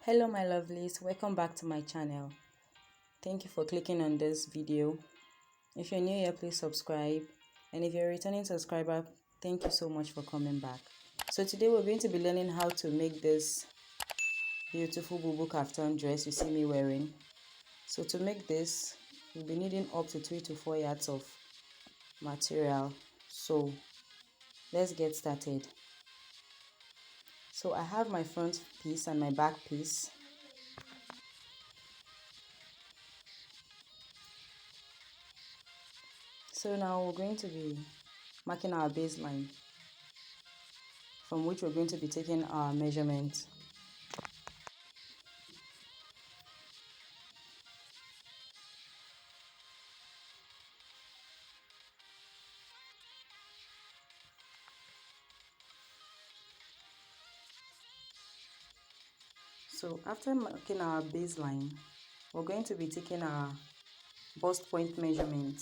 Hello my lovelies, welcome back to my channel. Thank you for clicking on this video. If you're new here, please subscribe, and if you're a returning subscriber, thank you so much for coming back. So today we're going to be learning how to make this beautiful bubu kaftan dress you see me wearing. So to make this, we'll be needing up to 3 to 4 yards of material. So let's get started. So I have my front piece and my back piece. So now we're going to be marking our baseline, from which we're going to be taking our measurement. So after marking our baseline, we're going to be taking our bust point measurement.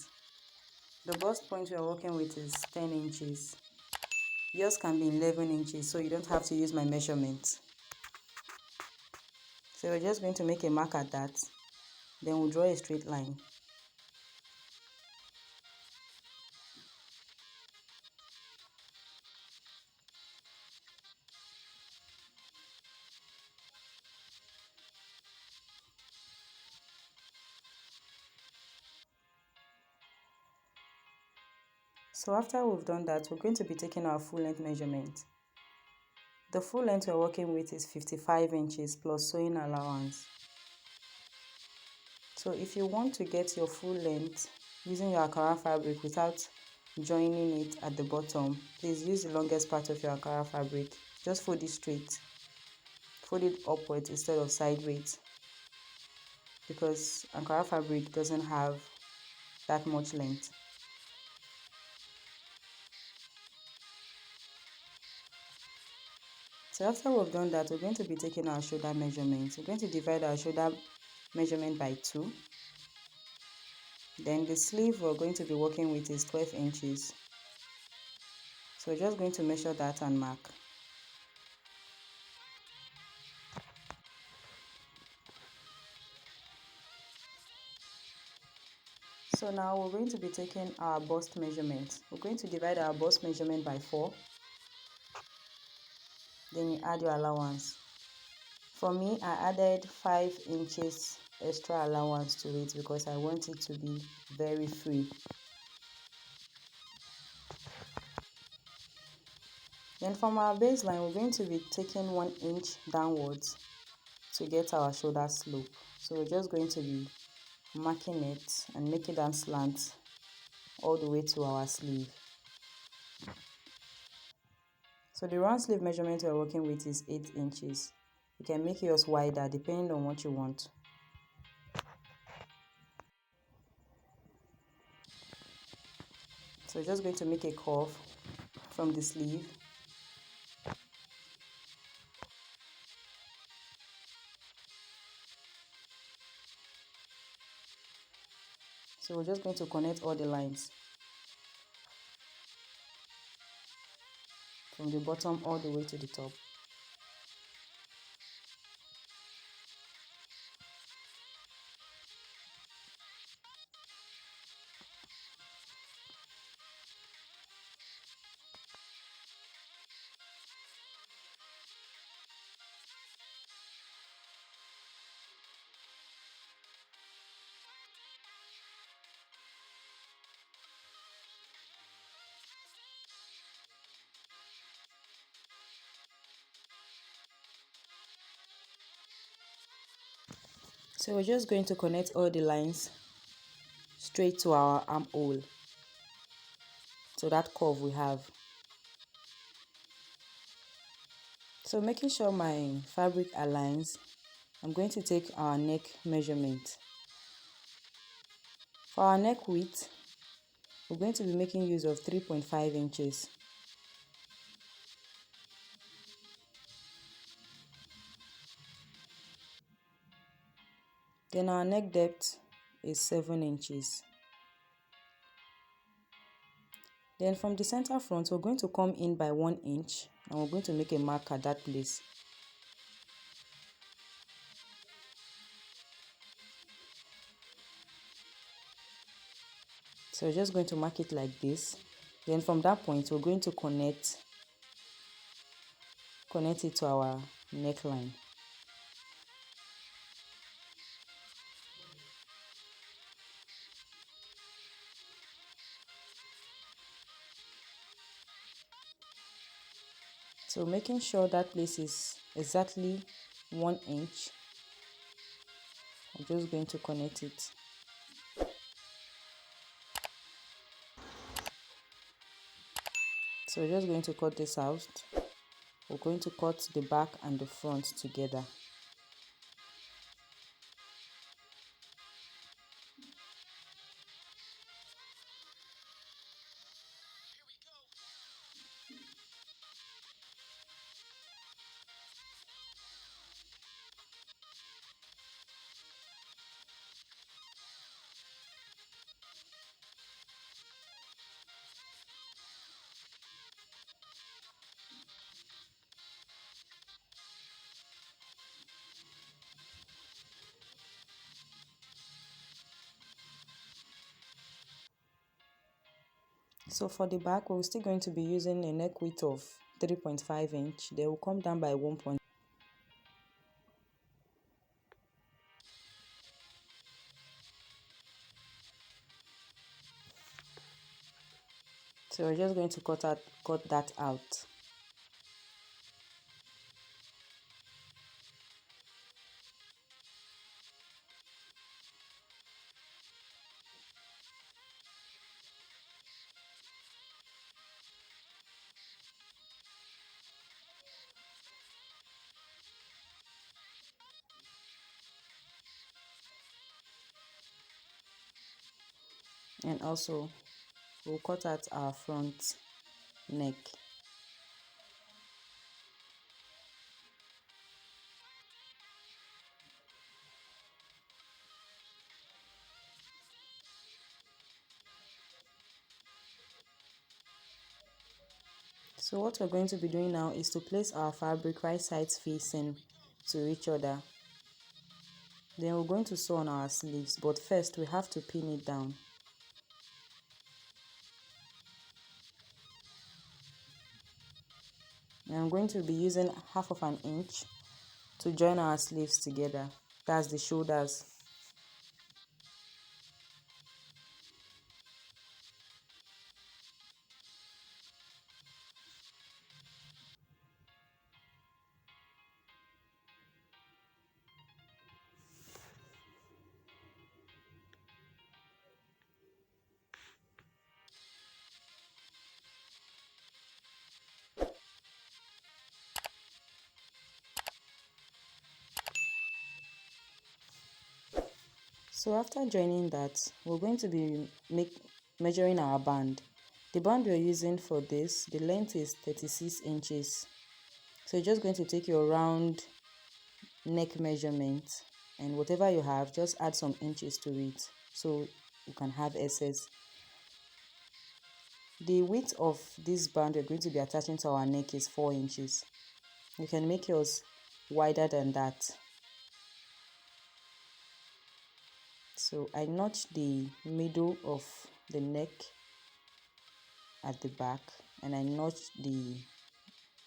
The bust point we are working with is 10 inches. Yours can be 11 inches, so you don't have to use my measurement. So we're just going to make a mark at that, then we'll draw a straight line. So after we've done that, we're going to be taking our full length measurement. The full length we're working with is 55 inches plus sewing allowance. So if you want to get your full length using your Ankara fabric without joining it at the bottom, please use the longest part of your Ankara fabric. Just fold it straight. Fold it upwards instead of sideways, because Ankara fabric doesn't have that much length. So after we've done that, we're going to be taking our shoulder measurement. We're going to divide our shoulder measurement by 2. Then the sleeve we're going to be working with is 12 inches. So we're just going to measure that and mark. So now we're going to be taking our bust measurement. We're going to divide our bust measurement by 4. Then you add your allowance. For me, I added 5 inches extra allowance to it because I want it to be very free. Then from our baseline, we're going to be taking 1 inch downwards to get our shoulder slope. So we're just going to be marking it and make it down slant all the way to our sleeve. So the round sleeve measurement we're working with is 8 inches. You can make yours wider depending on what you want. So we're just going to make a curve from the sleeve. So we're just going to connect all the lines from the bottom all the way to the top. So we're just going to connect all the lines straight to our armhole, so that curve we have. So making sure my fabric aligns, I'm going to take our neck measurement. For our neck width, we're going to be making use of 3.5 inches. Then our neck depth is 7 inches. Then from the center front, we're going to come in by 1 inch and we're going to make a mark at that place. So we're just going to mark it like this. Then from that point, we're going to connect it to our neckline. So making sure that place is exactly 1 inch, I'm just going to connect it. So we're just going to cut this out. We're going to cut the back and the front together. So for the back, we're still going to be using a neck width of 3.5 inch. They will come down by 1. So we're just going to cut that out. And also we'll cut out our front neck. So what we're going to be doing now is to place our fabric right sides facing to each other. Then we're going to sew on our sleeves, but first we have to pin it down. And I'm going to be using 1/2 inch to join our sleeves together. That's the shoulders. So after joining that, we're going to be measuring our band. The band we're using for this, the length is 36 inches. So you're just going to take your round neck measurement, and whatever you have, just add some inches to it so you can have excess. The width of this band we're going to be attaching to our neck is 4 inches. You can make yours wider than that. So I notched the middle of the neck at the back, and I notched the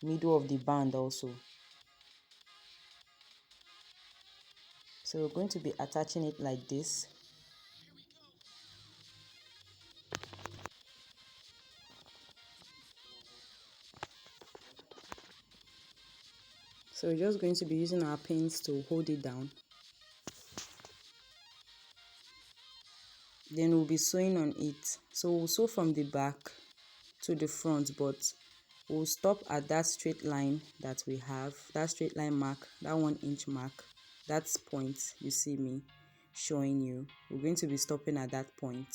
middle of the band also. So we're going to be attaching it like this. So we're just going to be using our pins to hold it down. Then we'll be sewing on it. So we'll sew from the back to the front, but we'll stop at that straight line that we have, that straight line mark, that 1 inch mark, that point you see me showing you. We're going to be stopping at that point.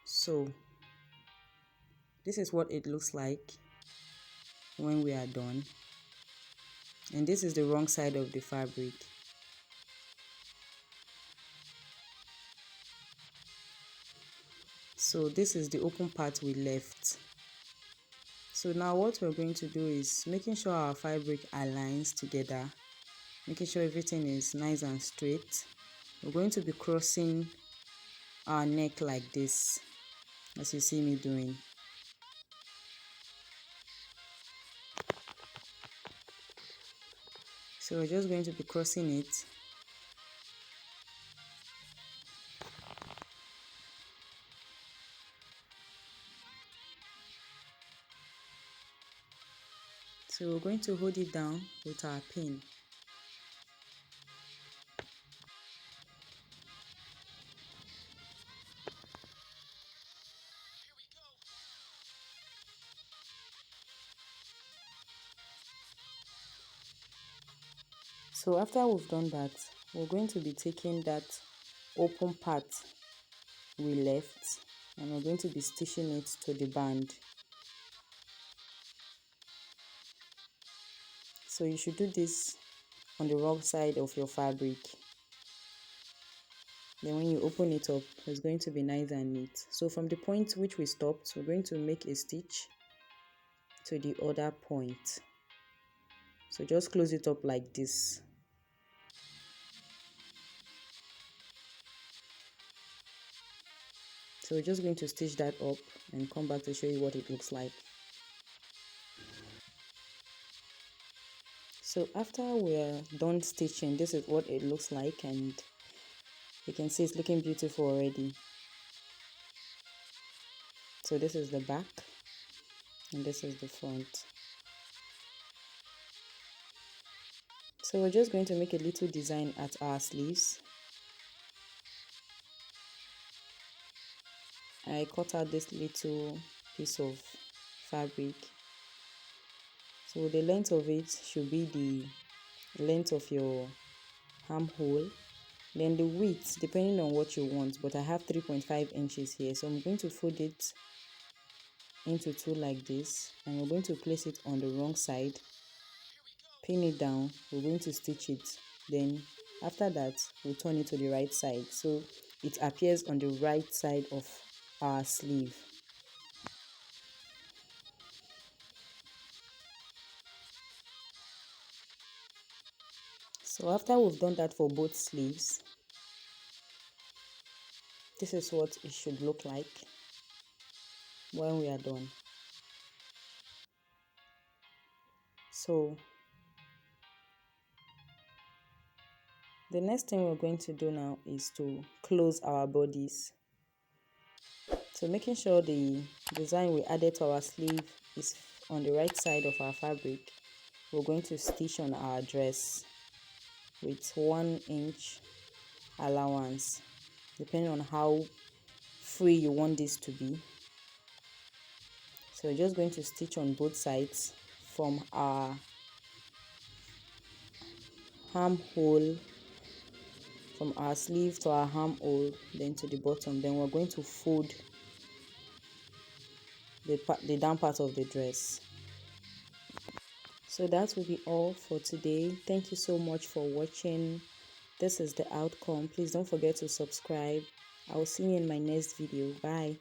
So this is what it looks like when we are done, and this is the wrong side of the fabric. So this is the open part we left. So now what we're going to do is making sure our fabric aligns together, making sure everything is nice and straight. We're going to be crossing our neck like this, as you see me doing. So we're just going to be crossing it. So we're going to hold it down with our pin. So after we've done that, we're going to be taking that open part we left and we're going to be stitching it to the band. So you should do this on the wrong side of your fabric. Then when you open it up, it's going to be nice and neat. So from the point which we stopped, we're going to make a stitch to the other point. So just close it up like this. So we're just going to stitch that up and come back to show you what it looks like. So after we're done stitching, this is what it looks like, and you can see it's looking beautiful already. So this is the back and this is the front. So we're just going to make a little design at our sleeves. I cut out this little piece of fabric. So the length of it should be the length of your armhole. Then the width, depending on what you want, but I have 3.5 inches here. So I'm going to fold it into two like this, and we're going to place it on the wrong side, pin it down, we're going to stitch it. Then after that, we'll turn it to the right side so it appears on the right side of our sleeve. So after we've done that for both sleeves, this is what it should look like when we are done. So the next thing we're going to do now is to close our bodies. So making sure the design we added to our sleeve is on the right side of our fabric, we're going to stitch on our dress with 1 inch allowance, depending on how free you want this to be. So we're just going to stitch on both sides from our armhole, from our sleeve to our armhole, then to the bottom. Then we're going to fold the down part of the dress. So that will be all for today. Thank you so much for watching. This is the outcome. Please don't forget to subscribe. I will see you in my next video. Bye.